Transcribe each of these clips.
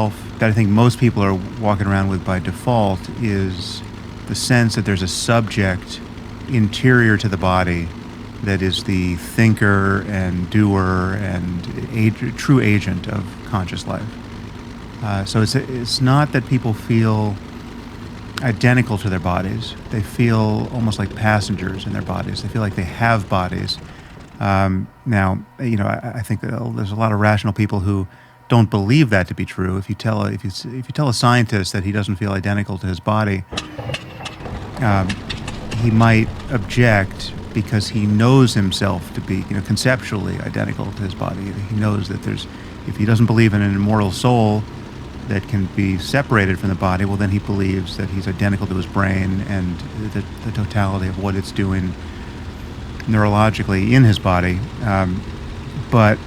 that I think most people are walking around with by default is the sense that there's a subject interior to the body that is the thinker and doer and true agent of conscious life. So it's not that people feel identical to their bodies. They feel almost like passengers in their bodies. They feel like they have bodies. Now, I think there's a lot of rational people who don't believe that to be true. If you tell a scientist that he doesn't feel identical to his body, he might object because he knows himself to be, conceptually identical to his body. He knows that if he doesn't believe in an immortal soul that can be separated from the body, well, then he believes that he's identical to his brain and the totality of what it's doing neurologically in his body. But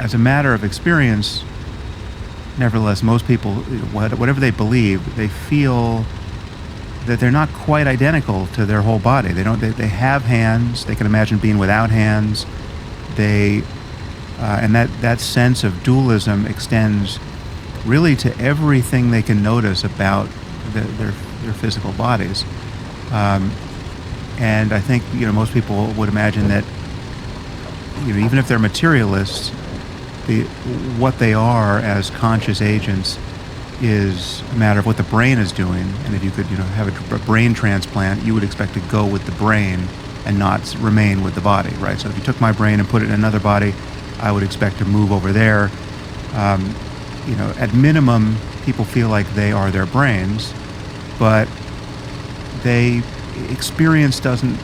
as a matter of experience, nevertheless, most people, whatever they believe, they feel that they're not quite identical to their whole body. They have hands. They can imagine being without hands. And that sense of dualism extends really to everything they can notice about their physical bodies. And I think most people would imagine that even if they're materialists, what they are as conscious agents is a matter of what the brain is doing. And if you could have a brain transplant, you would expect to go with the brain and not remain with the body, right? So if you took my brain and put it in another body, I would expect to move over there. At minimum, people feel like they are their brains, but experience doesn't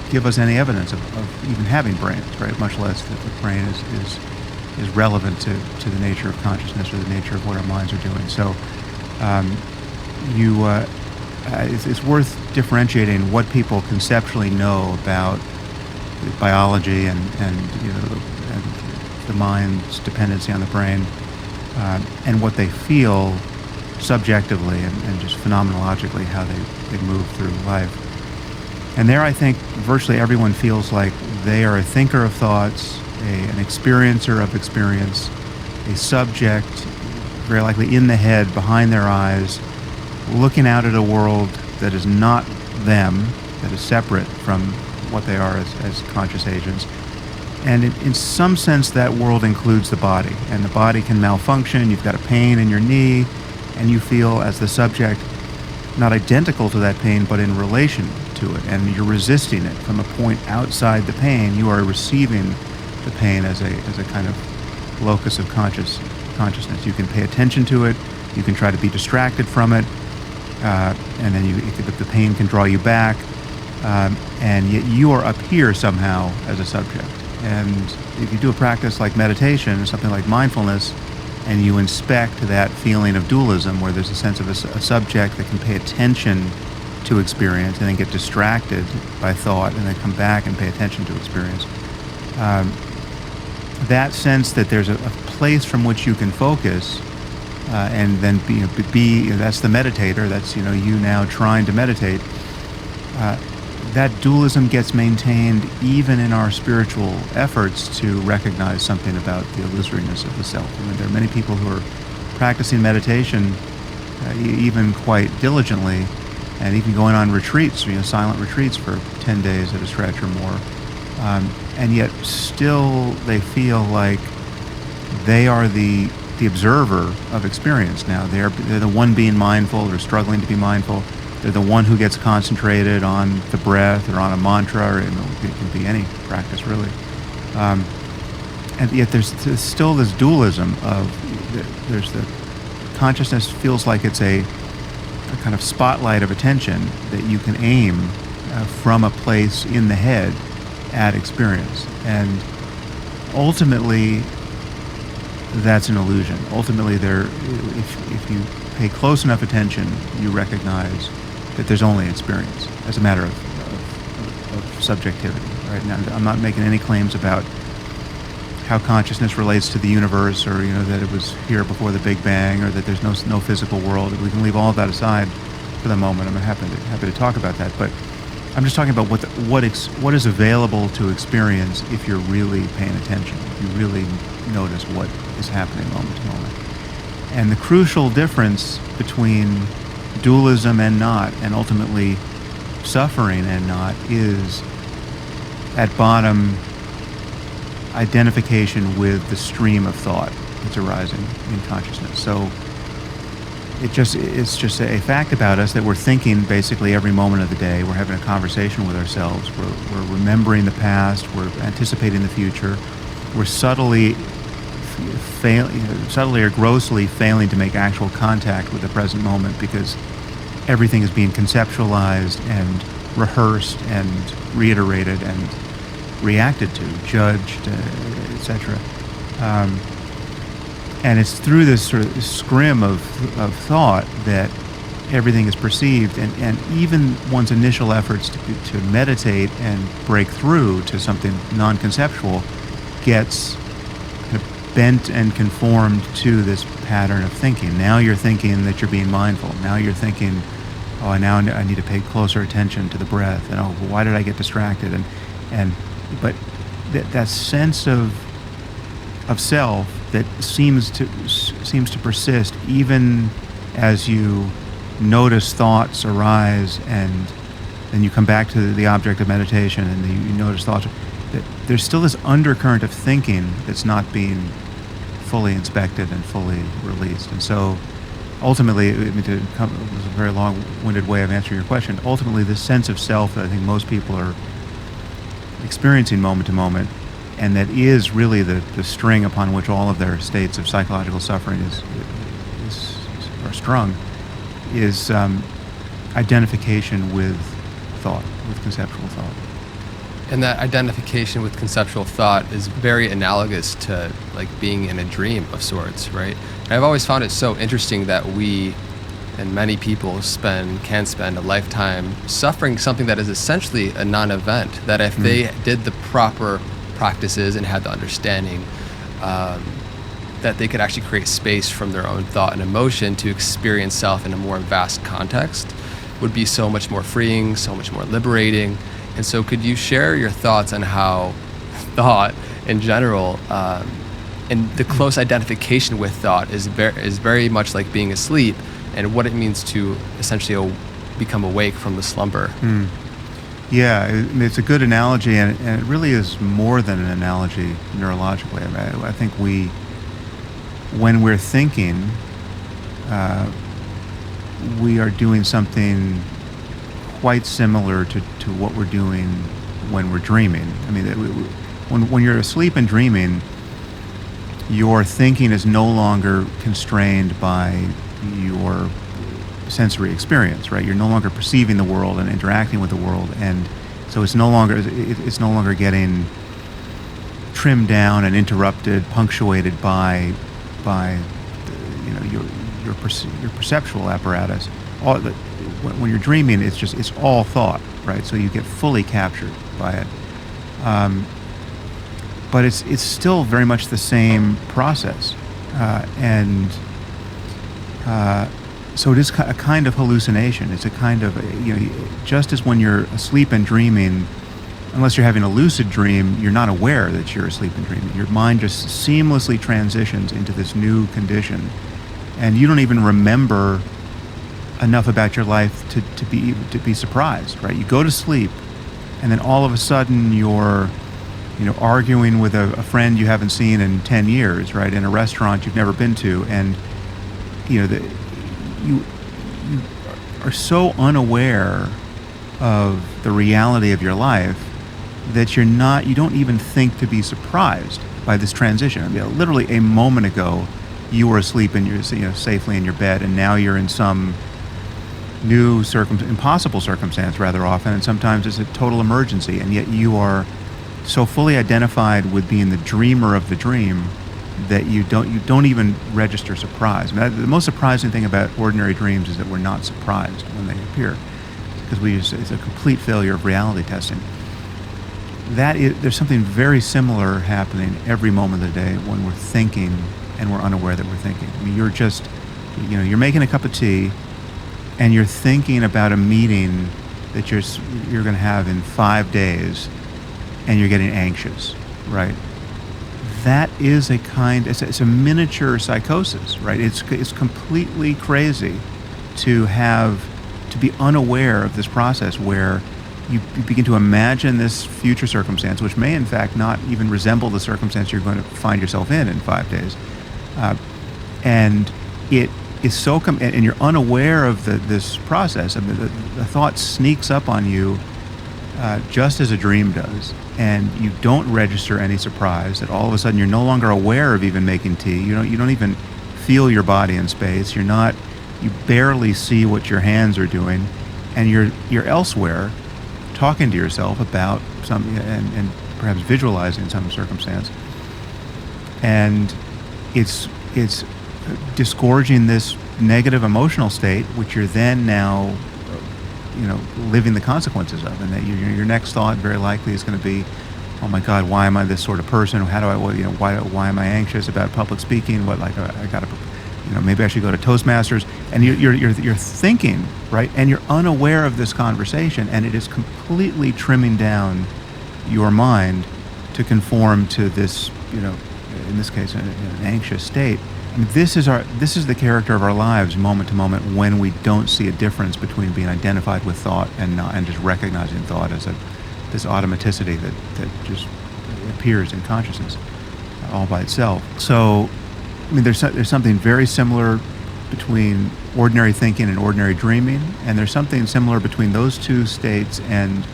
give us any evidence of even having brains, right? Much less that the brain is relevant to the nature of consciousness or the nature of what our minds are doing. So it's worth differentiating what people conceptually know about biology and the mind's dependency on the brain, and what they feel subjectively and just phenomenologically, how they move through life. And there I think virtually everyone feels like they are a thinker of thoughts, an experiencer of experience, a subject, very likely in the head, behind their eyes, looking out at a world that is not them, that is separate from what they are as conscious agents. And in some sense, that world includes the body, and the body can malfunction. You've got a pain in your knee, and you feel as the subject not identical to that pain, but in relation to it, and you're resisting it from a point outside the pain. You are receiving the pain as a kind of locus of consciousness. You can pay attention to it. You can try to be distracted from it, and then the pain can draw you back, and yet you are up here somehow as a subject. And if you do a practice like meditation, something like mindfulness, and you inspect that feeling of dualism where there's a sense of a subject that can pay attention to experience and then get distracted by thought and then come back and pay attention to experience, that sense that there's a place from which you can focus and then be that's the meditator, that's you now trying to meditate, that dualism gets maintained even in our spiritual efforts to recognize something about the illusoriness of the self. I mean, there are many people who are practicing meditation even quite diligently, and even going on retreats, silent retreats for 10 days at a stretch or more, and yet still they feel like they are the observer of experience. Now they're the one being mindful, or struggling to be mindful. They're the one who gets concentrated on the breath or on a mantra, or it can be any practice really. And yet there's still this dualism of there's the consciousness feels like it's a kind of spotlight of attention that you can aim from a place in the head at experience. And ultimately, that's an illusion. Ultimately, if you pay close enough attention, you recognize that there's only experience as a matter of subjectivity. Right now, I'm not making any claims about how consciousness relates to the universe, or that it was here before the Big Bang, or that there's no physical world. We can leave all of that aside for the moment. I'm happy to talk about that, but I'm just talking about what is available to experience if you're really paying attention, if you really notice what is happening moment to moment. And the crucial difference between dualism and not, and ultimately suffering and not, is at bottom identification with the stream of thought that's arising in consciousness. So it's just a fact about us that we're thinking basically every moment of the day. We're having a conversation with ourselves. We're remembering the past. We're anticipating the future. We're subtly or grossly failing to make actual contact with the present moment because everything is being conceptualized and rehearsed and reiterated and reacted to, judged, etc. And it's through this sort of scrim of thought that everything is perceived, and even one's initial efforts to meditate and break through to something non-conceptual gets kind of bent and conformed to this pattern of thinking. Now you're thinking that you're being mindful. Now you're thinking, oh, now I need to pay closer attention to the breath, and oh, why did I get distracted? But that sense of self that seems to persist even as you notice thoughts arise, and then you come back to the object of meditation, and you notice thoughts. That there's still this undercurrent of thinking that's not being fully inspected and fully released. And so, ultimately, it was a very long-winded way of answering your question. Ultimately, this sense of self that I think most people are experiencing moment to moment, and that is really the string upon which all of their states of psychological suffering are strung, is identification with thought, with conceptual thought. And that identification with conceptual thought is very analogous to like being in a dream of sorts, right? And I've always found it so interesting that we and many people can spend a lifetime suffering something that is essentially a non-event, that if they did the proper practices and had the understanding that they could actually create space from their own thought and emotion to experience self in a more vast context, would be so much more freeing, so much more liberating. And so could you share your thoughts on how thought in general and the close identification with thought is very much like being asleep, and what it means to essentially become awake from the slumber? Yeah, it's a good analogy, and it really is more than an analogy neurologically. I think when we're thinking, we are doing something quite similar to what we're doing when we're dreaming. I mean, when you're asleep and dreaming, your thinking is no longer constrained by your sensory experience, right? You're no longer perceiving the world and interacting with the world, and so it's no longer getting trimmed down and interrupted, punctuated by your perceptual apparatus. When you're dreaming, it's all thought, right? So you get fully captured by it. But it's still very much the same process, so it is a kind of hallucination. It's a kind of, just as when you're asleep and dreaming, unless you're having a lucid dream, you're not aware that you're asleep and dreaming. Your mind just seamlessly transitions into this new condition, and you don't even remember enough about your life to be surprised, right? You go to sleep, and then all of a sudden you're arguing with a friend you haven't seen in 10 years, right, in a restaurant you've never been to, and you are so unaware of the reality of your life that you don't even think to be surprised by this transition. I mean, literally a moment ago you were asleep and you're safely in your bed, and now you're in some new impossible circumstance rather often, and sometimes it's a total emergency, and yet you are so fully identified with being the dreamer of the dream that you don't even register surprise. I mean, the most surprising thing about ordinary dreams is that we're not surprised when they appear, because it's a complete failure of reality testing. There's something very similar happening every moment of the day when we're thinking and we're unaware that we're thinking. I mean, you're making a cup of tea, and you're thinking about a meeting that you're going to have in 5 days, and you're getting anxious, right? that is it's a miniature psychosis, right? It's completely crazy to be unaware of this process where you begin to imagine this future circumstance, which may in fact not even resemble the circumstance you're going to find yourself in 5 days. And it is and you're unaware of this process. I mean, the thought sneaks up on you just as a dream does, and you don't register any surprise that all of a sudden you're no longer aware of even making tea. You don't even feel your body in space. You barely see what your hands are doing, and you're elsewhere, talking to yourself about and perhaps visualizing some circumstance, and it's disgorging this negative emotional state, which you're then now living the consequences of, and that your next thought very likely is going to be, oh my God, why am I this sort of person? How do I, why am I anxious about public speaking? I got to, maybe I should go to Toastmasters. And you're thinking, right? And you're unaware of this conversation, and it is completely trimming down your mind to conform to this, in this case, an anxious state. I mean, this is the character of our lives, moment to moment, when we don't see a difference between being identified with thought and just recognizing thought as this automaticity that just appears in consciousness all by itself. So, I mean, there's something very similar between ordinary thinking and ordinary dreaming, and there's something similar between those two states and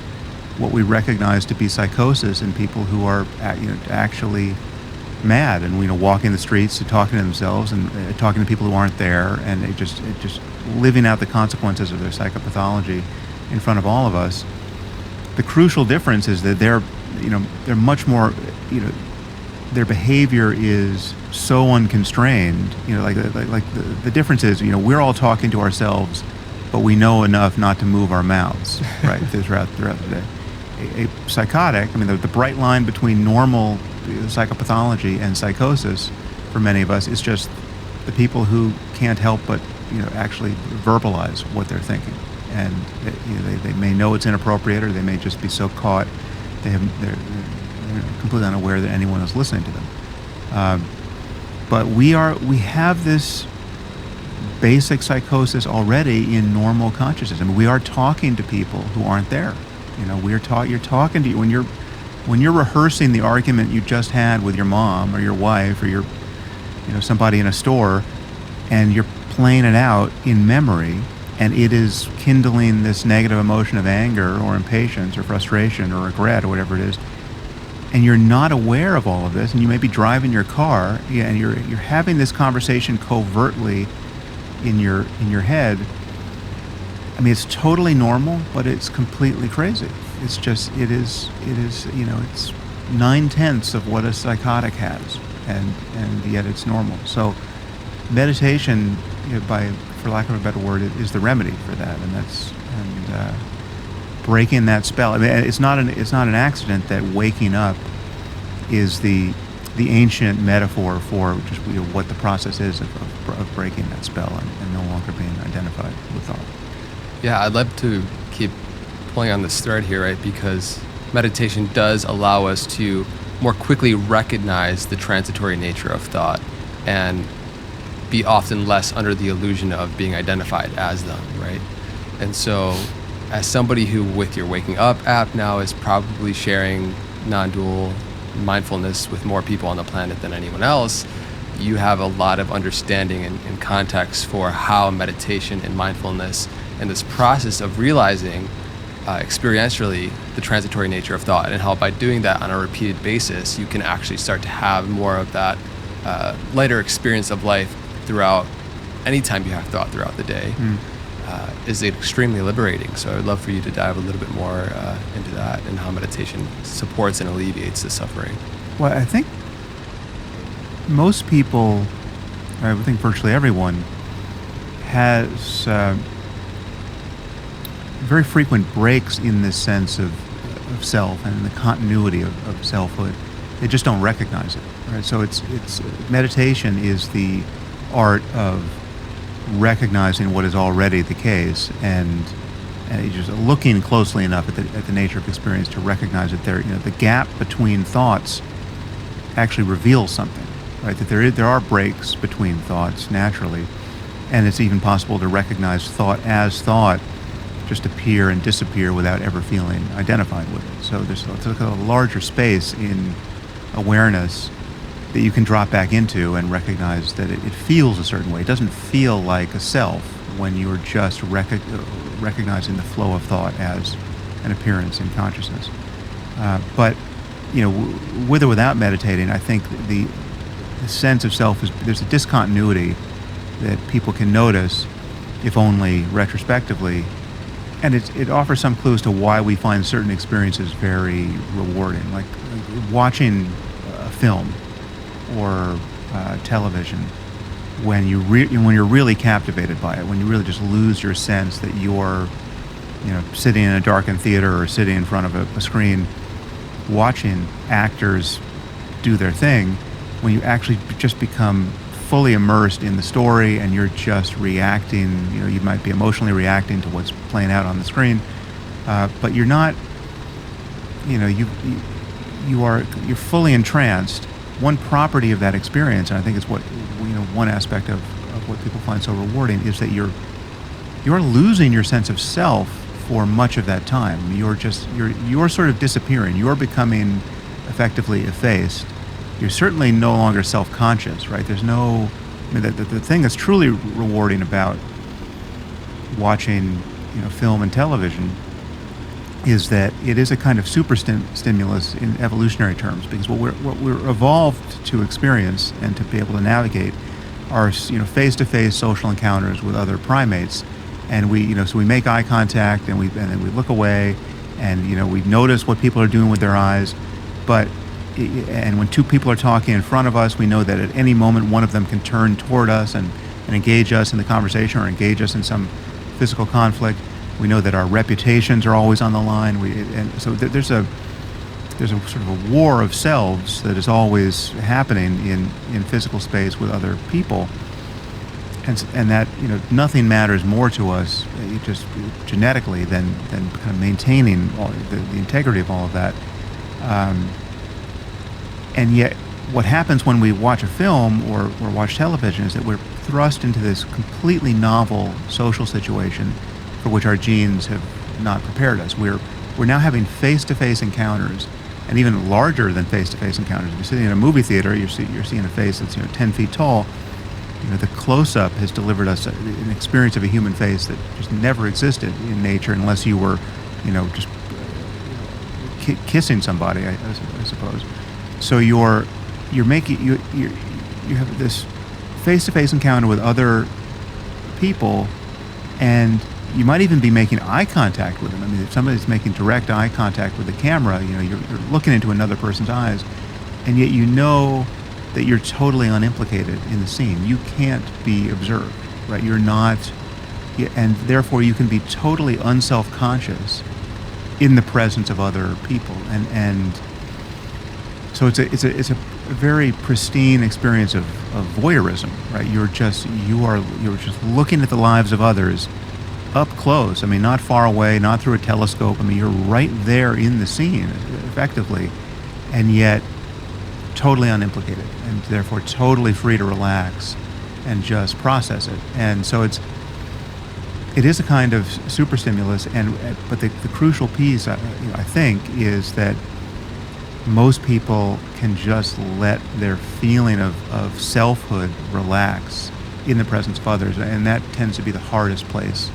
what we recognize to be psychosis in people who are actually mad and walking the streets and talking to themselves and talking to people who aren't there, and it just living out the consequences of their psychopathology in front of all of us. The crucial difference is that they're much more, their behavior is so unconstrained. The difference is, we're all talking to ourselves, but we know enough not to move our mouths, right, throughout the day. A psychotic, the bright line between normal psychopathology and psychosis for many of us is just the people who can't help but actually verbalize what they're thinking, and they may know it's inappropriate, or they may just be so caught they're completely unaware that anyone is listening to them. But we have this basic psychosis already in normal consciousness. We are talking to people who aren't there. You're talking to you when you're rehearsing the argument you just had with your mom or your wife or somebody in a store, and you're playing it out in memory, and it is kindling this negative emotion of anger or impatience or frustration or regret or whatever it is, and you're not aware of all of this, and you may be driving your car, and you're having this conversation covertly in your head. It's totally normal, but it's completely crazy. It's 9/10 of what a psychotic has, and yet it's normal. So meditation, for lack of a better word, is the remedy for that, and breaking that spell. It's not an accident that waking up is the ancient metaphor for just what the process is of breaking that spell and no longer being identified with thought. Yeah, I'd love to keep pulling on this thread here, right? Because meditation does allow us to more quickly recognize the transitory nature of thought and be often less under the illusion of being identified as them, right? And so as somebody who, with your Waking Up app now, is probably sharing non-dual mindfulness with more people on the planet than anyone else, you have a lot of understanding and context for how meditation and mindfulness and this process of realizing experientially the transitory nature of thought, and how by doing that on a repeated basis, you can actually start to have more of that lighter experience of life throughout any time you have thought throughout the day, is extremely liberating. So I would love for you to dive a little bit more into that and how meditation supports and alleviates the suffering. Well, I think most people, I would think virtually everyone, has very frequent breaks in this sense of self and in the continuity of selfhood. They just don't recognize it, right? So it's meditation is the art of recognizing what is already the case, and just looking closely enough at the nature of experience to recognize that the gap between thoughts actually reveals something, right? That there are breaks between thoughts naturally, and it's even possible to recognize thought as thought, just appear and disappear without ever feeling identified with it. So there's a larger space in awareness that you can drop back into and recognize that it feels a certain way. It doesn't feel like a self when you're just recognizing the flow of thought as an appearance in consciousness. But with or without meditating, I think the sense of self there's a discontinuity that people can notice, if only retrospectively, and it offers some clues to why we find certain experiences very rewarding, like watching a film or television. When you're really captivated by it, when you really just lose your sense that you're, sitting in a darkened theater or sitting in front of a screen, watching actors do their thing, when you actually just become fully immersed in the story and you're just reacting, you might be emotionally reacting to what's playing out on the screen, but you're not, you're fully entranced. One property of that experience, and I think it's what one aspect of what people find so rewarding, is that you're losing your sense of self for much of that time. You're sort of disappearing. You're becoming effectively effaced. You're certainly no longer self-conscious, right? There's no, the thing that's truly rewarding about watching, film and television is that it is a kind of super stimulus in evolutionary terms, because what we're evolved to experience and to be able to navigate are face-to-face social encounters with other primates, and so we make eye contact and then we look away, and we notice what people are doing with their eyes, and when two people are talking in front of us, we know that at any moment one of them can turn toward us and engage us in the conversation or engage us in some physical conflict. We know that our reputations are always on the line. And so there's a sort of a war of selves that is always happening in physical space with other people, and that nothing matters more to us just genetically than kind of maintaining the integrity of all of that. And yet, what happens when we watch a film or watch television is that we're thrust into this completely novel social situation for which our genes have not prepared us. We're now having face-to-face encounters, and even larger than face-to-face encounters. If you're sitting in a movie theater, you're seeing a face that's 10 feet tall. The close-up has delivered us an experience of a human face that just never existed in nature, unless you were, just kissing somebody, I suppose. So you have this face-to-face encounter with other people, and you might even be making eye contact with them. I mean, if somebody's making direct eye contact with the camera, you're looking into another person's eyes, and yet that you're totally unimplicated in the scene. You can't be observed, right? You're not, and therefore you can be totally unself-conscious in the presence of other people, and so it's a very pristine experience of voyeurism, right? You're just looking at the lives of others up close. I mean, not far away, not through a telescope. I mean, you're right there in the scene, effectively, and yet totally unimplicated, and therefore totally free to relax and just process it. And so it is a kind of super stimulus, but the crucial piece, I think, is that most people can just let their feeling of selfhood relax in the presence of others, and that tends to be the hardest place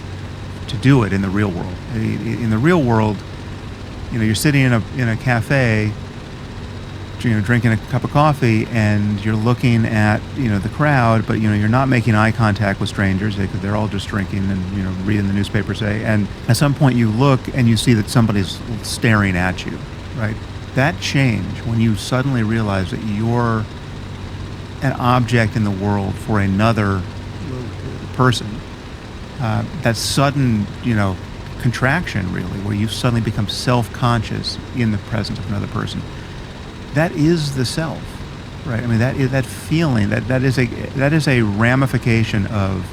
to do it in the real world. In the real world, you're sitting in a cafe, drinking a cup of coffee, and you're looking at the crowd, but you're not making eye contact with strangers because they're all just drinking and reading the newspaper, say. And at some point, you look and you see that somebody's staring at you, right? That change, when you suddenly realize that you're an object in the world for another person, that sudden, contraction, really, where you suddenly become self-conscious in the presence of another person, that is the self, right? I mean, that feeling, that is a ramification of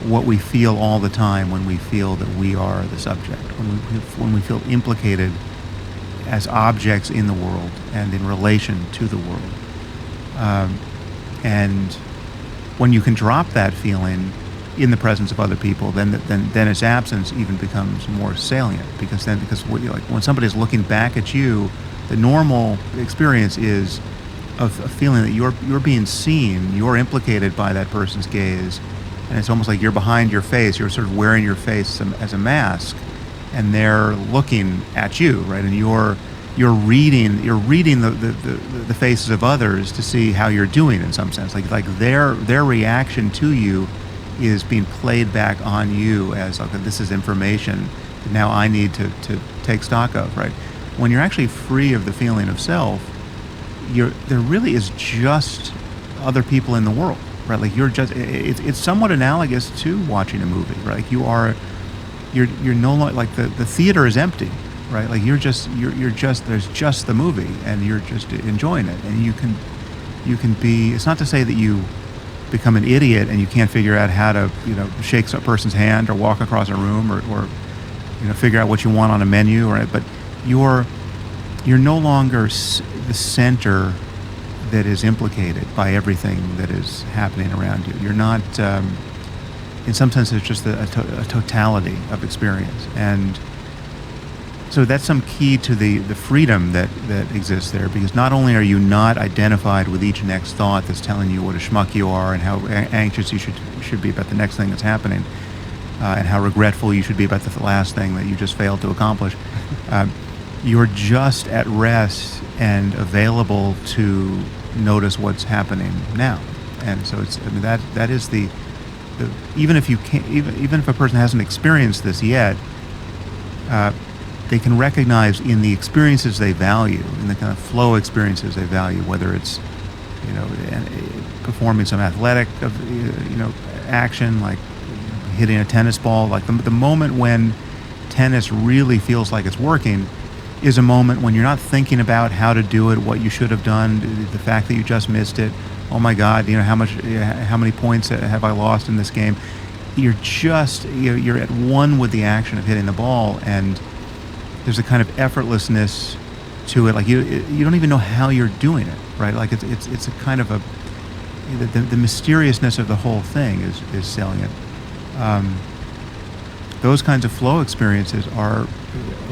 what we feel all the time when we feel that we are the subject, when we feel implicated as objects in the world and in relation to the world. And when you can drop that feeling in the presence of other people, then its absence even becomes more salient, because when somebody is looking back at you, the normal experience is of a feeling that you're being seen, you're implicated by that person's gaze, and it's almost like you're behind your face, you're sort of wearing your face as a mask, and they're looking at you, right? And you're reading the faces of others to see how you're doing in some sense, like their reaction to you is being played back on you as, okay, this is information that now I need to take stock of, right? When you're actually free of the feeling of self, there really is just other people in the world, right? Like it's somewhat analogous to watching a movie, right? Like you're no longer, like the theater is empty, right? Like you're just there's just the movie and you're just enjoying it, and you can be. It's not to say that you become an idiot and you can't figure out how to shake a person's hand or walk across a room or figure out what you want on a menu, right? But you're no longer the center that is implicated by everything that is happening around you. You're not. In some sense, it's just a totality of experience, and so that's some key to the freedom that exists there, because not only are you not identified with each next thought that's telling you what a schmuck you are and how anxious you should be about the next thing that's happening, and how regretful you should be about the last thing that you just failed to accomplish. You're just at rest and available to notice what's happening now, and so that is the even if a person hasn't experienced this yet, they can recognize in the experiences they value, in the kind of flow experiences they value, whether it's performing some athletic action, like hitting a tennis ball, like the moment when tennis really feels like it's working is a moment when you're not thinking about how to do it, what you should have done, the fact that you just missed it. Oh my God, how many points have I lost in this game? You're just, you're at one with the action of hitting the ball, and there's a kind of effortlessness to it. Like you don't even know how you're doing it, right? Like it's a kind of the mysteriousness of the whole thing is salient. Those kinds of flow experiences are,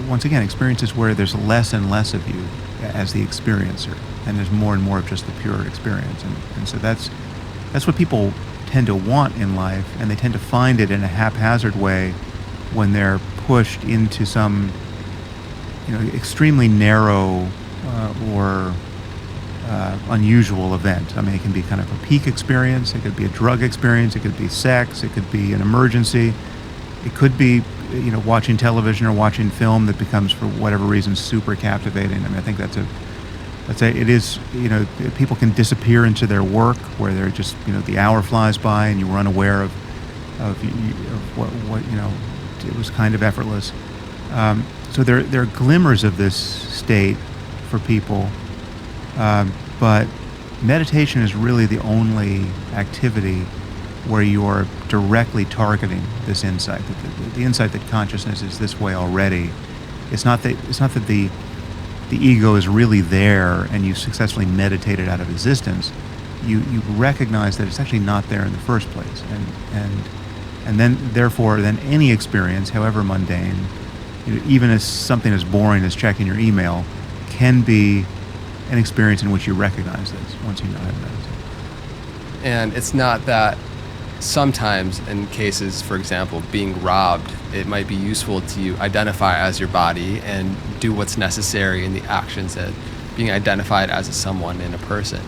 once again, experiences where there's less and less of you as the experiencer, and there's more and more of just the pure experience, and so that's what people tend to want in life, and they tend to find it in a haphazard way when they're pushed into some extremely narrow or unusual event. I mean, it can be kind of a peak experience, it could be a drug experience, it could be sex, it could be an emergency, it could be watching television or watching film that becomes, for whatever reason, super captivating. I mean, I think it is, people can disappear into their work where they're just, the hour flies by and you're unaware of what it was kind of effortless. So there are glimmers of this state for people, but meditation is really the only activity where you're directly targeting this insight, the insight that consciousness is this way already. It's not that the ego is really there and you successfully meditate it out of existence. You recognize that it's actually not there in the first place, and then any experience, however mundane, even as something as boring as checking your email, can be an experience in which you recognize this once you know how to meditate. And it's not that sometimes in cases, for example, being robbed, it might be useful to identify as your body and do what's necessary in the actions that being identified as a someone and a person.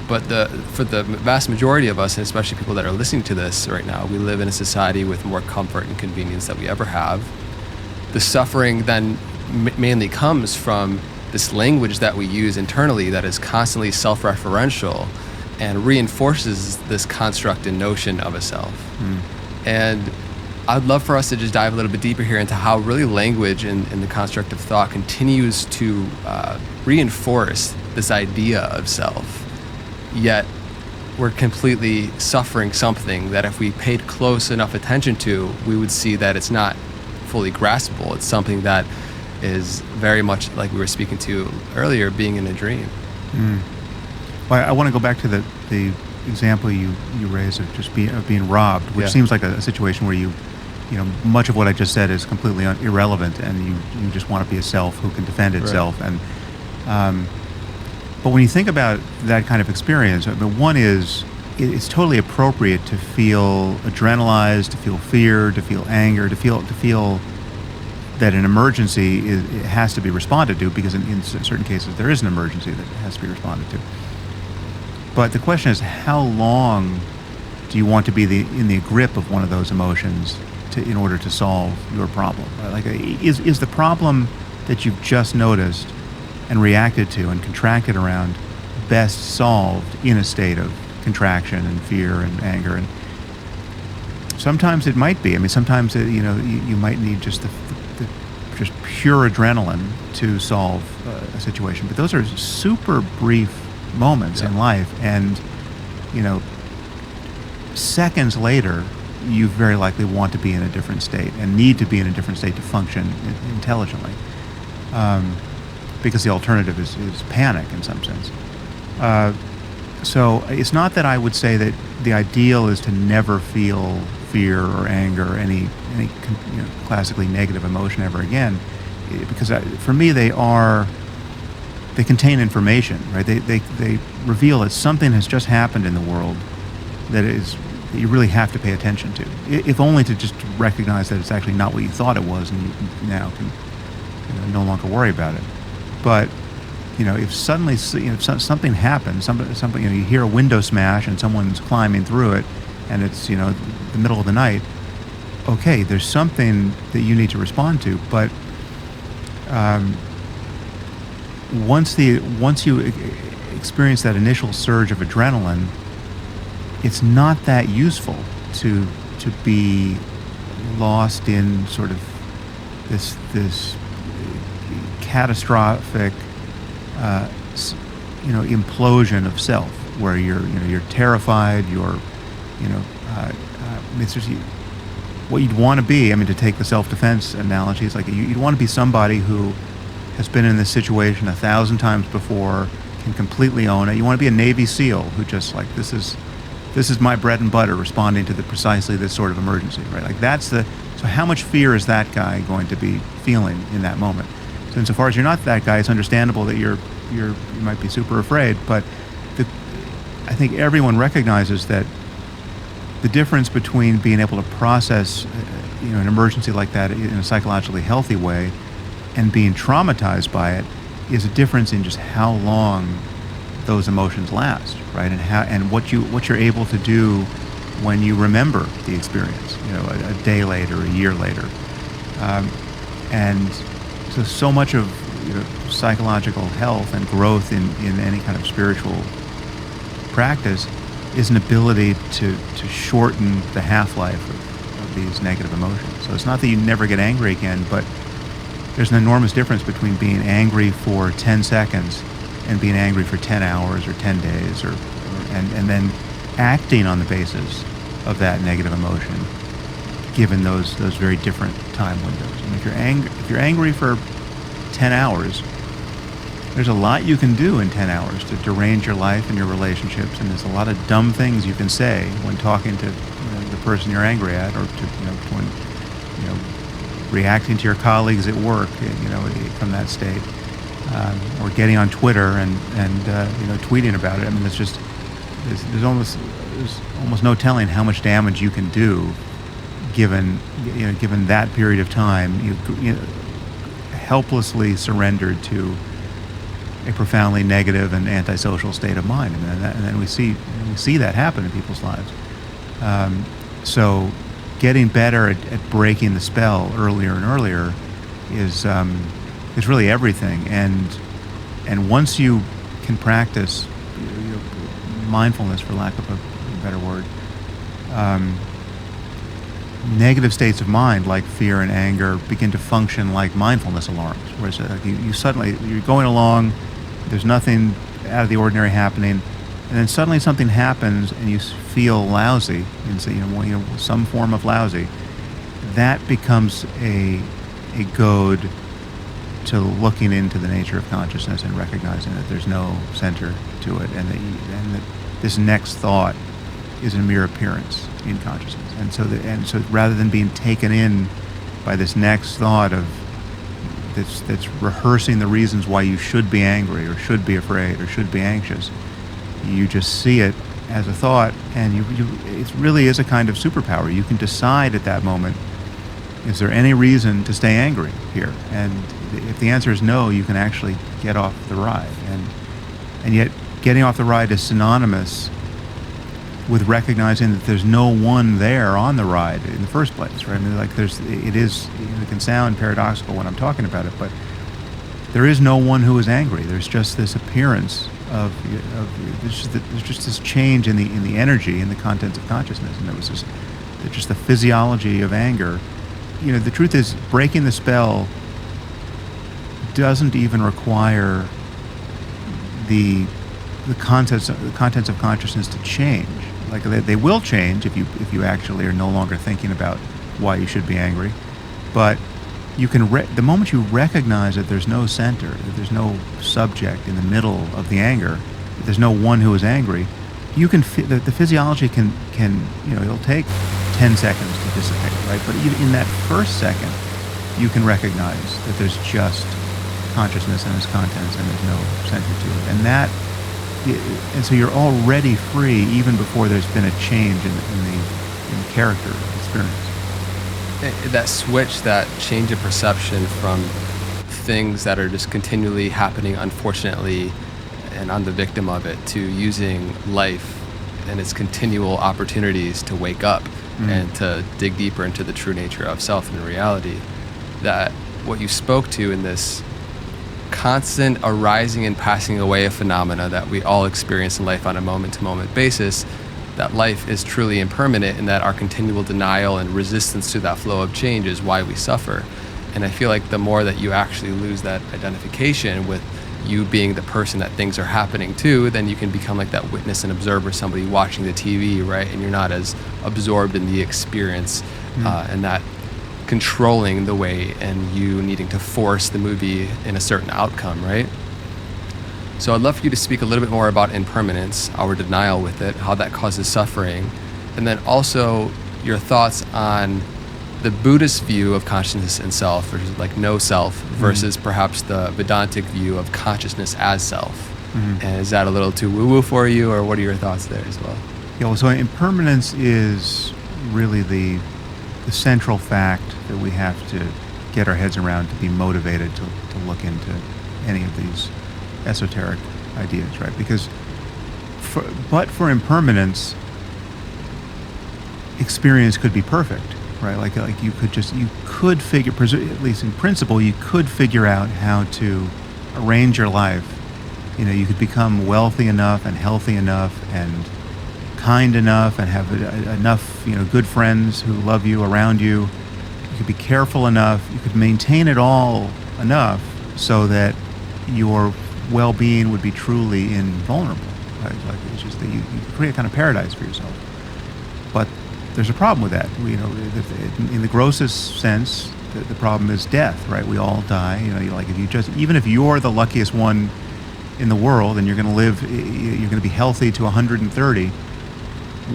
But for the vast majority of us, and especially people that are listening to this right now, we live in a society with more comfort and convenience than we ever have. The suffering then mainly comes from this language that we use internally that is constantly self-referential and reinforces this construct and notion of a self. And I'd love for us to just dive a little bit deeper here into how really language and the construct of thought continues to reinforce this idea of self. Yet we're completely suffering something that if we paid close enough attention to, we would see that it's not fully graspable. It's something that is very much like we were speaking to earlier, being in a dream. Well, I want to go back to the example you raised of just being robbed, which Yeah. seems like a situation where you know, much of what I just said is completely irrelevant, and you just want to be a self who can defend itself. Right. And but when you think about that kind of experience, I mean, one is it's totally appropriate to feel adrenalized, to feel fear, to feel anger, to feel that an emergency it has to be responded to, because in certain cases there is an emergency that has to be responded to. But the question is, how long do you want to be in the grip of one of those emotions in order to solve your problem? Right? Like, is the problem that you've just noticed and reacted to and contracted around best solved in a state of contraction and fear and anger? And sometimes it might be. I mean, sometimes you might need just the just pure adrenaline to solve a situation. But those are super brief moments in life, and seconds later, you very likely want to be in a different state and need to be in a different state to function intelligently, because the alternative is panic in some sense. So it's not that I would say that the ideal is to never feel fear or anger or any classically negative emotion ever again, because for me they contain information, right? They reveal that something has just happened in the world that you really have to pay attention to, if only to just recognize that it's actually not what you thought it was, and you now can no longer worry about it. But if suddenly something happens, something you hear a window smash and someone's climbing through it, and it's the middle of the night, okay, there's something that you need to respond to. But once you experience that initial surge of adrenaline, it's not that useful to be lost in sort of this catastrophic implosion of self, where you're terrified, it's just what you'd want to be. I mean, to take the self-defense analogy, it's like you'd want to be somebody who has been in this situation 1,000 times before, can completely own it. You want to be a Navy SEAL who just like, this is my bread and butter, responding to precisely this sort of emergency, right? Like so how much fear is that guy going to be feeling in that moment? So insofar as you're not that guy, it's understandable that you might be super afraid, but I think everyone recognizes that the difference between being able to process an emergency like that in a psychologically healthy way and being traumatized by it is a difference in just how long those emotions last, right? And what you're able to do when you remember the experience, a day later, a year later, and so much of psychological health and growth in any kind of spiritual practice is an ability to shorten the half-life of these negative emotions. So it's not that you never get angry again, but there's an enormous difference between being angry for 10 seconds and being angry for 10 hours or 10 days, and then acting on the basis of that negative emotion, given those very different time windows. And if you're angry for 10 hours, there's a lot you can do in 10 hours to derange your life and your relationships, and there's a lot of dumb things you can say when talking to the person you're angry at, or to when reacting to your colleagues at work, from that state, or getting on Twitter and tweeting about it. I mean, there's almost no telling how much damage you can do given that period of time. You helplessly surrendered to a profoundly negative and antisocial state of mind, and then we see that happen in people's lives. So, getting better at breaking the spell earlier and earlier is really everything. And once you can practice mindfulness, for lack of a better word, negative states of mind like fear and anger begin to function like mindfulness alarms, whereas you're going along, there's nothing out of the ordinary happening, and then suddenly something happens and you feel lousy, and so some form of lousy. That becomes a goad to looking into the nature of consciousness and recognizing that there's no center to it, and that this next thought is a mere appearance in consciousness. And so rather than being taken in by this next thought of that's rehearsing the reasons why you should be angry or should be afraid or should be anxious, you just see it as a thought, and it really is a kind of superpower. You can decide at that moment, is there any reason to stay angry here? And if the answer is no, you can actually get off the ride. And yet getting off the ride is synonymous with recognizing that there's no one there on the ride in the first place, right? I mean, like it can sound paradoxical when I'm talking about it, but there is no one who is angry. There's just this appearance of there's just this change in the energy, in the contents of consciousness, and there was just the physiology of anger. You know, the truth is, breaking the spell doesn't even require the contents of consciousness to change. Like they will change if you actually are no longer thinking about why you should be angry, but you can the moment you recognize that there's no center, that there's no subject in the middle of the anger, that there's no one who is angry, you can the physiology can it'll take 10 seconds to dissipate, right? But even in that first second, you can recognize that there's just consciousness and its contents, and there's no center to it, and so you're already free even before there's been a change in the character experience. That switch, that change of perception from things that are just continually happening, unfortunately, and I'm the victim of it, to using life and its continual opportunities to wake up and to dig deeper into the true nature of self and reality. That what you spoke to in this constant arising and passing away of phenomena that we all experience in life on a moment-to-moment basis, that life is truly impermanent, and that our continual denial and resistance to that flow of change is why we suffer. And I feel like the more that you actually lose that identification with you being the person that things are happening to, then you can become like that witness and observer, somebody watching the TV, right? And you're not as absorbed in the experience and that controlling the way, and you needing to force the movie in a certain outcome, right? So I'd love for you to speak a little bit more about impermanence, our denial with it, how that causes suffering, and then also your thoughts on the Buddhist view of consciousness and self, which is like no self, versus perhaps the Vedantic view of consciousness as self. And is that a little too woo-woo for you, or what are your thoughts there as well? Yeah, well, so impermanence is really the central fact that we have to get our heads around to be motivated to look into any of these esoteric ideas, right? Because for impermanence, experience could be perfect, right? Like you could figure, at least in principle, you could figure out how to arrange your life. You know, you could become wealthy enough and healthy enough and kind enough and have enough, good friends who love you around you. You could be careful enough. You could maintain it all enough so that your well-being would be truly invulnerable. Right? Like it's just that you create a kind of paradise for yourself. But there's a problem with that. In the grossest sense, the problem is death. Right? We all die. Even if you're the luckiest one in the world and you're going to live, you're going to be healthy to 130.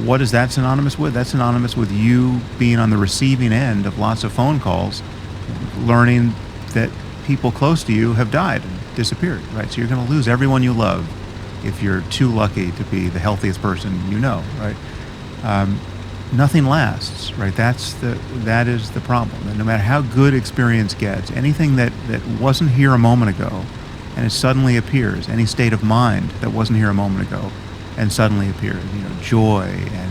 What is that synonymous with? That's synonymous with you being on the receiving end of lots of phone calls, learning that people close to you have died and disappeared, right? So you're going to lose everyone you love if you're too lucky to be the healthiest person you know, right? Nothing lasts, right? That is the problem. And no matter how good experience gets, anything that wasn't here a moment ago and it suddenly appears, any state of mind that wasn't here a moment ago and suddenly appears, joy and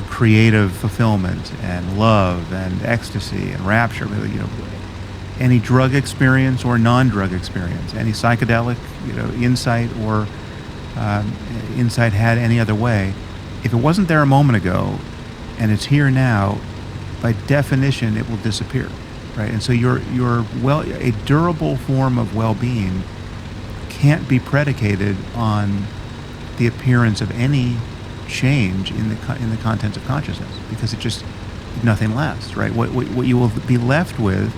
creative fulfillment and love and ecstasy and rapture, any drug experience or non-drug experience, any psychedelic insight or insight had any other way, if it wasn't there a moment ago and it's here now, by definition it will disappear, right? And so a durable form of well-being can't be predicated on the appearance of any change in the contents of consciousness, because nothing lasts, right? What you will be left with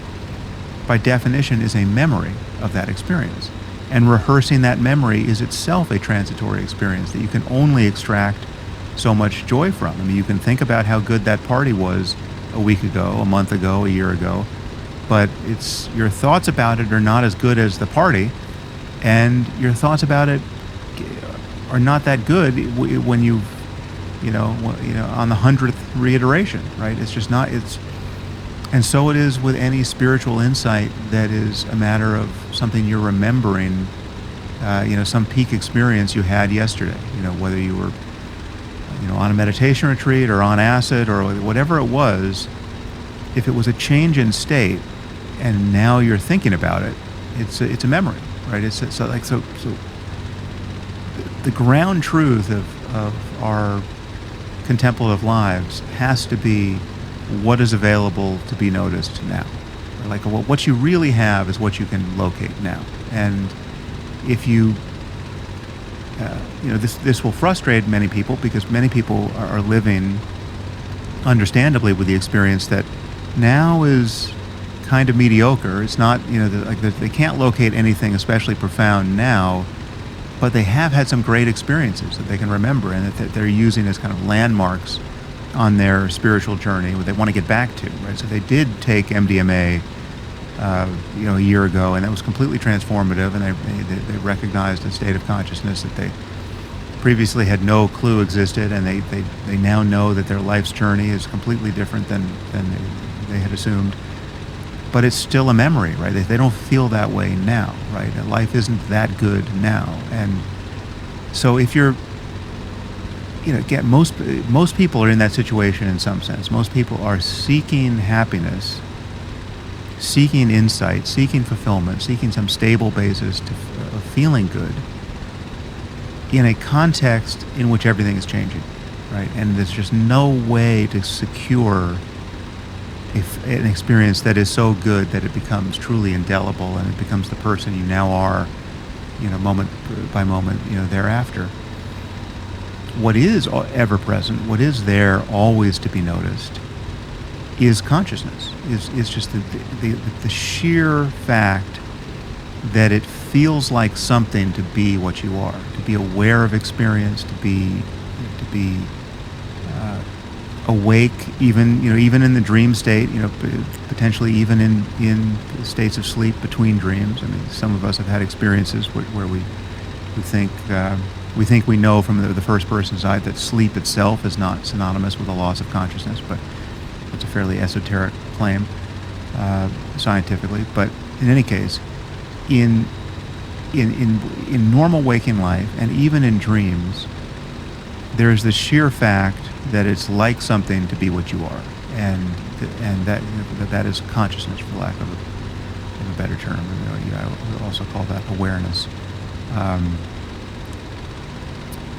by definition, is a memory of that experience. And rehearsing that memory is itself a transitory experience that you can only extract so much joy from. I mean, you can think about how good that party was a week ago, a month ago, a year ago, but it's your thoughts about it are not as good as the party, and your thoughts about it are not that good when you've, on the 100th reiteration, right? It's just not, and so it is with any spiritual insight that is a matter of something you're remembering, some peak experience you had yesterday, whether you were, on a meditation retreat or on acid or whatever it was. If it was a change in state and now you're thinking about it, it's a memory, right? So the ground truth of our contemplative lives has to be what is available to be noticed now. Like what you really have is what you can locate now. And if you, this will frustrate many people, because many people are living, understandably, with the experience that now is kind of mediocre. It's not, they can't locate anything especially profound now, but they have had some great experiences that they can remember and that they're using as kind of landmarks on their spiritual journey, what they want to get back to, right? So they did take MDMA, a year ago, and that was completely transformative, and they recognized a state of consciousness that they previously had no clue existed, and they now know that their life's journey is completely different than they had assumed. But it's still a memory, right? They don't feel that way now, right? Life isn't that good now. And so if you're, again, most people are in that situation in some sense. Most people are seeking happiness, seeking insight, seeking fulfillment, seeking some stable basis of feeling good in a context in which everything is changing, right? And there's just no way to secure an experience that is so good that it becomes truly indelible and it becomes the person you now are, moment by moment, thereafter. What is ever present, what is there always to be noticed, is consciousness, is just the sheer fact that it feels like something to be what you are, to be aware of experience, to be awake, even in the dream state, potentially even in states of sleep between dreams. I mean, some of us have had experiences where we think we know from the first person side that sleep itself is not synonymous with a loss of consciousness, but it's a fairly esoteric claim scientifically. But in any case, in normal waking life and even in dreams, there's the sheer fact that it's like something to be what you are, and that is consciousness, for lack of a better term. I would also call that awareness.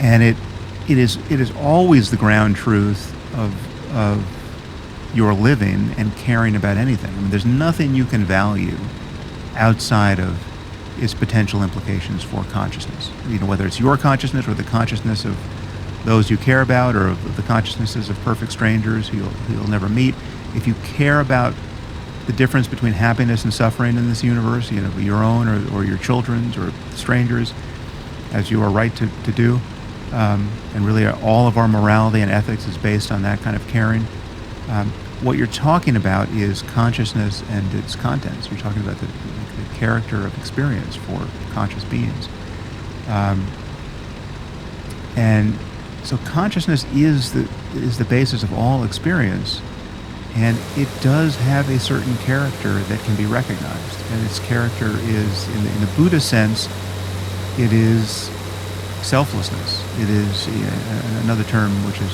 And it is always the ground truth of your living and caring about anything. I mean, there's nothing you can value outside of its potential implications for consciousness. Whether it's your consciousness or the consciousness of those you care about, or of the consciousnesses of perfect strangers who you'll never meet. If you care about the difference between happiness and suffering in this universe, your own or your children's or strangers, as you are right to do, and really all of our morality and ethics is based on that kind of caring. What you're talking about is consciousness and its contents. You're talking about the character of experience for conscious beings. And so consciousness is the basis of all experience, and it does have a certain character that can be recognized. And its character is, in the Buddha sense, it is selflessness. It is another term which is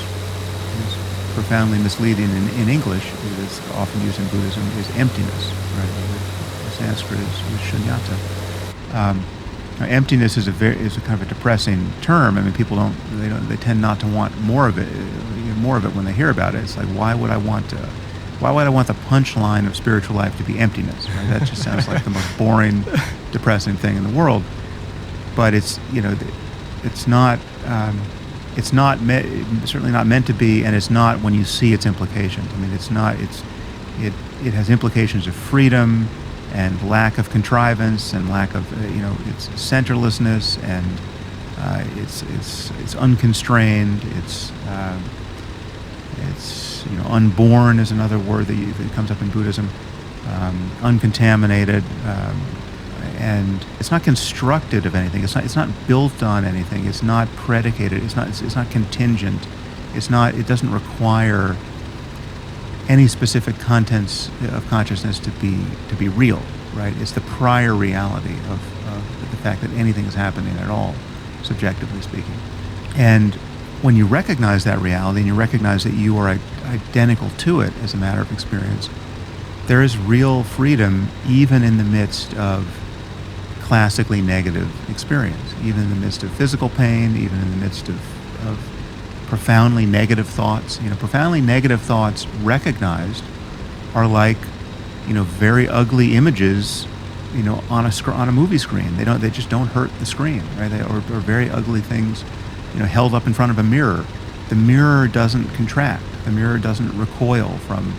profoundly misleading in English. It is often used in Buddhism, is emptiness. Right? The Sanskrit is shunyata. Emptiness is a kind of a depressing term. I mean, people they tend not to want more of it when they hear about it. It's like, why would I want the punchline of spiritual life to be emptiness? Right? That just sounds like the most boring, depressing thing in the world. But it's not certainly not meant to be, and it's not when you see its implications. I mean, it has implications of freedom, and lack of contrivance and lack of it's centerlessness, and it's unconstrained. It's unborn is another word that comes up in Buddhism. Uncontaminated, and it's not constructed of anything. It's not built on anything. It's not predicated. It's not contingent. It doesn't require any specific contents of consciousness to be real, right? It's the prior reality of the fact that anything is happening at all, subjectively speaking. And when you recognize that reality and you recognize that you are identical to it as a matter of experience, there is real freedom even in the midst of classically negative experience, even in the midst of physical pain, even in the midst of profoundly negative thoughts. Profoundly negative thoughts recognized are like, very ugly images, on a movie screen. They just don't hurt the screen, right? Or very ugly things, held up in front of a mirror. The mirror doesn't contract. The mirror doesn't recoil from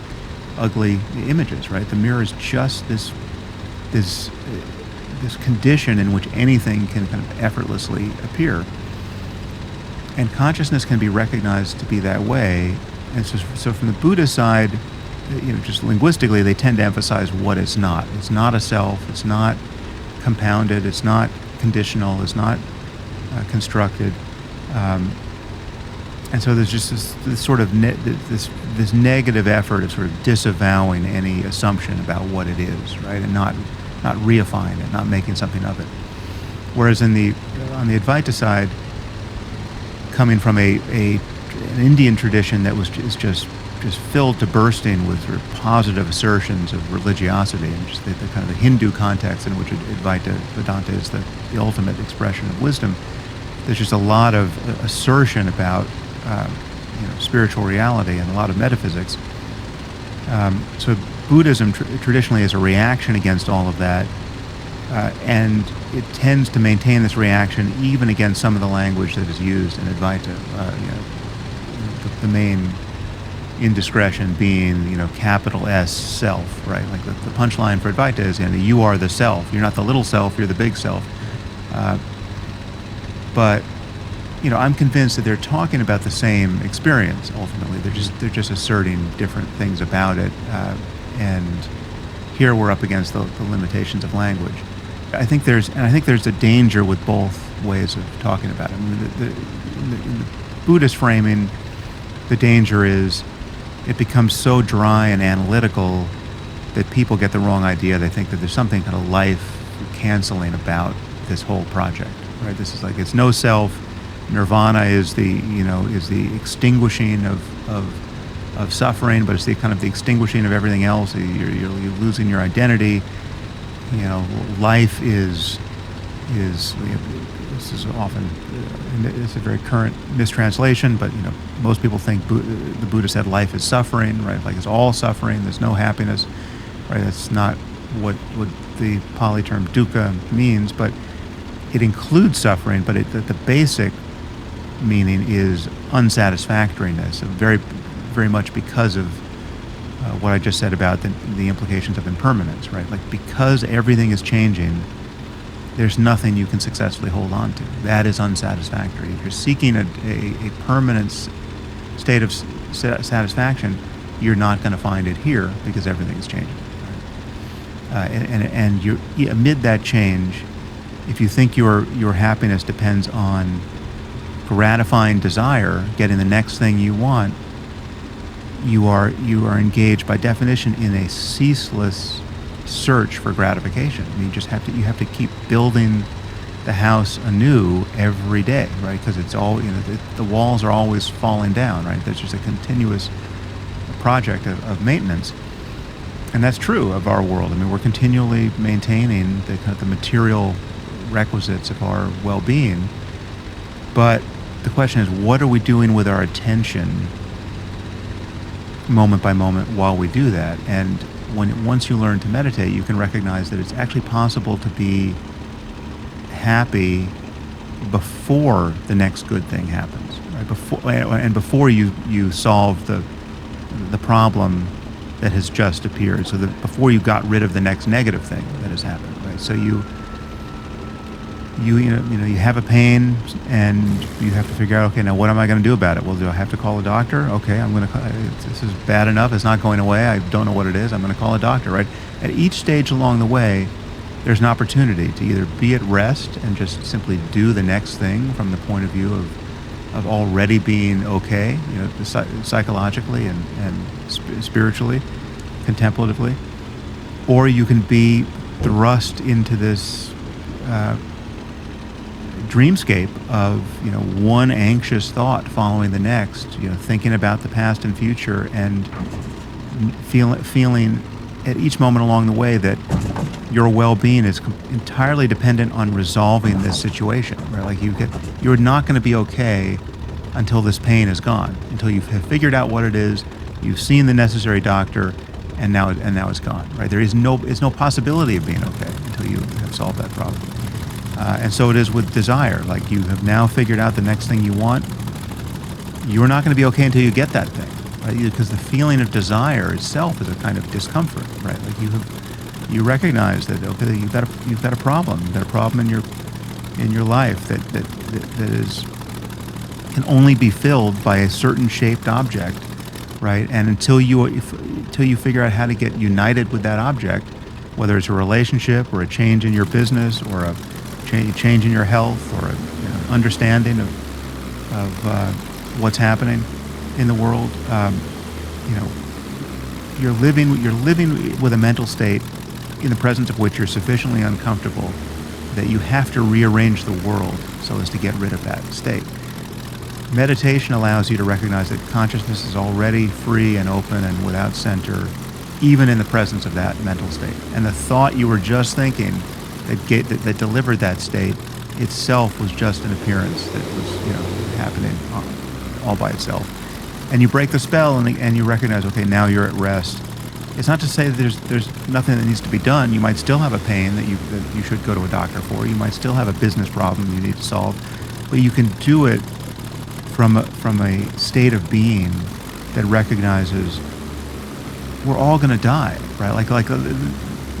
ugly images, right? The mirror is just this condition in which anything can kind of effortlessly appear. And consciousness can be recognized to be that way. And so from the Buddhist side, just linguistically, they tend to emphasize what it's not. It's not a self. It's not compounded. It's not conditional. It's not constructed. And so there's just this sort of this negative effort of sort of disavowing any assumption about what it is, right, and not reifying it, not making something of it. Whereas on the Advaita side, coming from an Indian tradition that is just filled to bursting with sort of positive assertions of religiosity, and just the kind of the Hindu context in which Advaita Vedanta is the ultimate expression of wisdom. There's just a lot of assertion about spiritual reality and a lot of metaphysics. So Buddhism traditionally is a reaction against all of that, and it tends to maintain this reaction even against some of the language that is used in Advaita. The main indiscretion being, capital S self, right? Like the punchline for Advaita is, you are the self. You're not the little self. You're the big self. But I'm convinced that they're talking about the same experience. Ultimately, they're just asserting different things about it. And here we're up against the limitations of language. I think there's a danger with both ways of talking about it. I mean, in the Buddhist framing, the danger is it becomes so dry and analytical that people get the wrong idea. They think that there's something kind of life-canceling about this whole project, right? This is like, it's no self. Nirvana is the extinguishing of suffering, but it's the kind of the extinguishing of everything else. You're losing your identity. Life is this is often it's a very current mistranslation, but most people think the Buddha said life is suffering, right? Like it's all suffering. There's no happiness, right? That's not what the Pali term dukkha means, but it includes suffering. But the basic meaning is unsatisfactoriness, very, very much because of what I just said about the implications of impermanence, right? Like, because everything is changing, there's nothing you can successfully hold on to. That is unsatisfactory. If you're seeking a permanent state of satisfaction, you're not going to find it here because everything is changing. Right? And you amid that change, if you think your happiness depends on gratifying desire, getting the next thing you want, you are engaged by definition in a ceaseless search for gratification. I mean, you have to keep building the house anew every day, right? Because it's all the walls are always falling down, right? There's just a continuous project of maintenance, and that's true of our world. I mean, we're continually maintaining the material requisites of our well-being, but the question is, what are we doing with our attention moment by moment while we do that? And once you learn to meditate, you can recognize that it's actually possible to be happy before the next good thing happens, right? Before you solve the problem that has just appeared, so that before you got rid of the next negative thing that has happened, right? So you have a pain, and you have to figure out, okay, now what am I going to do about it? Well, do I have to call a doctor? Okay, this is bad enough. It's not going away. I don't know what it is. I'm going to call a doctor, right? At each stage along the way, there's an opportunity to either be at rest and just simply do the next thing from the point of view of already being okay, psychologically and spiritually, contemplatively, or you can be thrust into this dreamscape of one anxious thought following the next, thinking about the past and future, and feeling at each moment along the way that your well-being is entirely dependent on resolving this situation, right? Like you're not going to be okay until this pain is gone, until you have figured out what it is, you've seen the necessary doctor, and now it's gone, right? There's no possibility of being okay until you have solved that problem. And so it is with desire. Like, you have now figured out the next thing you want. You're not going to be okay until you get that thing, right? Because the feeling of desire itself is a kind of discomfort, right? Like you recognize that, okay, you've got a problem. You've got a problem in your life that is can only be filled by a certain shaped object, right? And until you figure out how to get united with that object, whether it's a relationship or a change in your business or a change in your health or an understanding of what's happening in the world, you're living with a mental state in the presence of which you're sufficiently uncomfortable that you have to rearrange the world so as to get rid of that state. Meditation allows you to recognize that consciousness is already free and open and without center, even in the presence of that mental state. And the thought you were just thinking that delivered that state itself was just an appearance that was happening all by itself. And you break the spell and you recognize, okay, now you're at rest. It's not to say that there's nothing that needs to be done. You might still have a pain that you should go to a doctor for. You might still have a business problem you need to solve, but you can do it from a state of being that recognizes we're all going to die, right? Like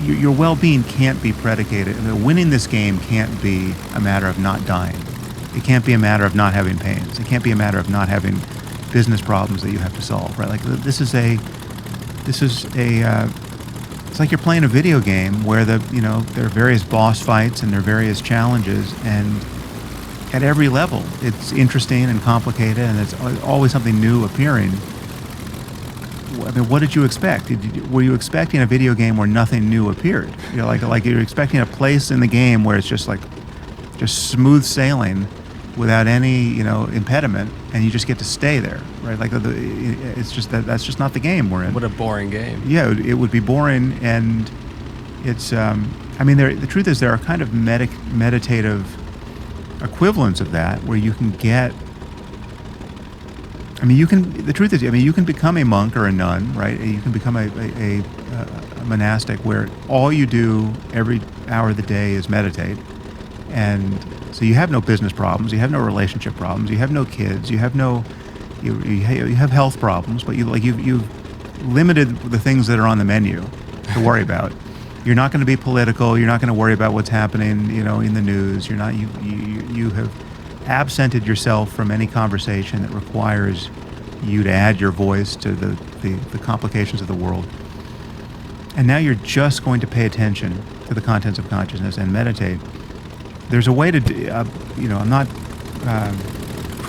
your well-being can't be predicated. Winning this game can't be a matter of not dying. It can't be a matter of not having pains. It can't be a matter of not having business problems that you have to solve, right? Like it's like you're playing a video game where there are various boss fights and there are various challenges, and at every level it's interesting and complicated, and there's always something new appearing. I mean, what did you expect? Were you expecting a video game where nothing new appeared? Like you're expecting a place in the game where it's just smooth sailing without any impediment, and you just get to stay there, right? Like it's just that's just not the game we're in. What a boring game. Yeah, it would be boring, and it's the truth is there are kind of meditative equivalents of that where you can get. The truth is, you can become a monk or a nun, right? You can become a monastic where all you do every hour of the day is meditate. And so you have no business problems, you have no relationship problems, you have no kids, you have health problems, but you've limited the things that are on the menu to worry about. You're not going to be political, you're not going to worry about what's happening, in the news. You have absented yourself from any conversation that requires you to add your voice to the complications of the world. And now you're just going to pay attention to the contents of consciousness and meditate. There's a way to, I'm not